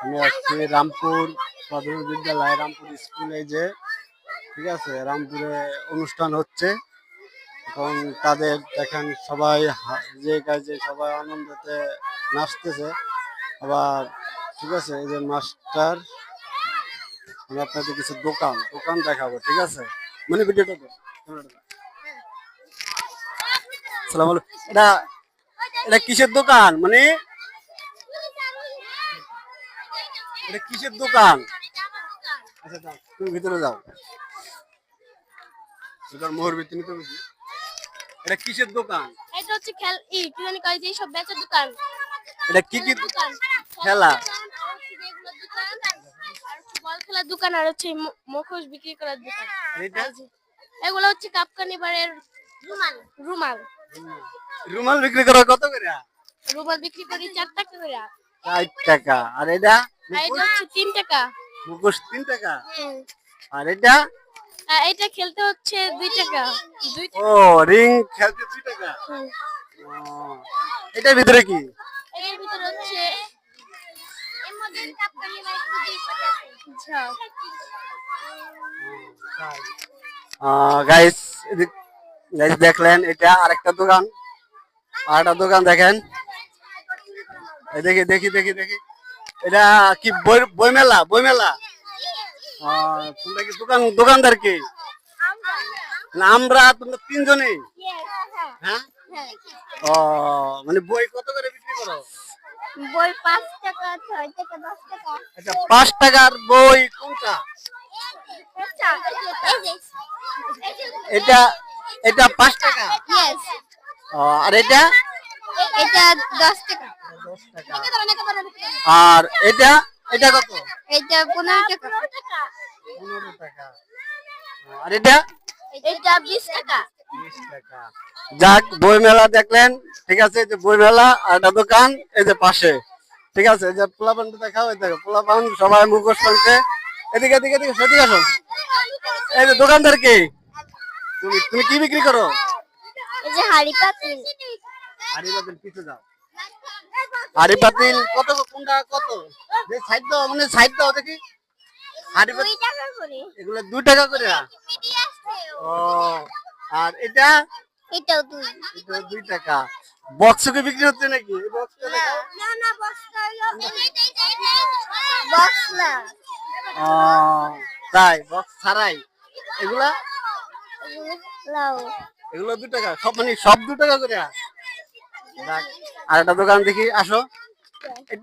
আমি আসছি রামপুর প্রাথমিক বিদ্যালয়, রামপুর স্কুলে যে ঠিক আছে, রামপুরে অনুষ্ঠান হচ্ছে। এখন তাদের দেখেন সবাই যে কাজে সবাই আনন্দতে নাচতেছে। আবার ঠিক আছে, এই যে মাস্টার, আমি আপনাদের কিছু দোকান দোকান দেখাবো, ঠিক আছে? মানে ভিডিওটা তো সালাম আলাইকুম। এটা এটা কিসের দোকান? মানে এটা কিসের দোকান? আচ্ছা যাও, তুমি ভিতরে যাও, এটার মোহর ভিতরে তো বুঝি। এটা কিসের দোকান? এটা হচ্ছে কি জানি কয় যে সব বেচার দোকান। এটা কি কি দোকান? খেলা? বল খেলার দোকান আর হচ্ছে মুখোশ বিক্রি করার দোকান। এটা এগুলো হচ্ছে কাপ্তানি বারের রুমাল। রুমাল রুমাল বিক্রি করা কত করে? রুমাল বিক্রি করি 4 টাকা করে। 4 টাকা। আর এটা আর এটা হচ্ছে 3 টাকা। মুখোশ 3 টাকা। হুম। আর এটা এটা খেলতে হচ্ছে 2 টাকা। 2 ও, টাকা। রিং খেলতে 2 টাকা। হুম। ও, এটার ভিতরে কি? এর ভিতরে হচ্ছে এর মধ্যে কাপ্তানি বারের আচ্ছা। গাইস, গাইস দেখলেন, এটা আরেকটা দোকান। আরেকটা দোকান দেখেন, এই দেখি দেখি দেখি দেখি, এটা কি বই বই মেলা? বই মেলা। তোমরা কি দোকানদার কি? না, আমরা তোমরা তিনজনেই? হ্যাঁ। ও, মানে বই কত করে বিক্রি করো? বই 5 টাকা, 6 টাকা, 10 টাকা। আচ্ছা, 5 টাকার বই কোনটা? এটা এটা 5 টাকা। ইয়েস। আর এটা এটা 10 টাকা। 10 টাকা। আর এটা এটা কত? এটা 15 টাকা। 15 টাকা। আর এটা এটা 20 টাকা। 20 টাকা। যাক, বই মেলা দেখলেন, ঠিক আছে? এই যে বই মেলা আর একটা দোকান এই যে পাশে, ঠিক আছে? এই যে পোলাপানটা দেখাও, এই দেখো পোলাপান সবাই মুখোশ টানছে। এদিকে এদিকে এদিকে সেদিকে আসো। এই যে দোকানদার কি? তুমি তুমি কি বিক্রি করো? এই যে হাড়ি পাতিল। হাড়ি পাতিল পিছে যাও। হাড়ি পাতিল কত? কোনটা কত? যে সাইড দাও, মানে সাইড দাও দেখি। হাড়ি পাতিল 2 টাকা করে। এগুলো 2 টাকা করে। ও, আর এটা এটাও 2। এটা 2 টাকা। বক্স কি বিক্রি হচ্ছে নাকি? এই বক্সটা দেখাও। না না বক্স হলো বক্স না। ও, তাই? বক্স ছাড়াই এগুলা? লাও। এগুলো 2 টাকা সব, মানে সব 2 টাকা করে। যাক, আর একটা দোকান দেখি, আসো। এটা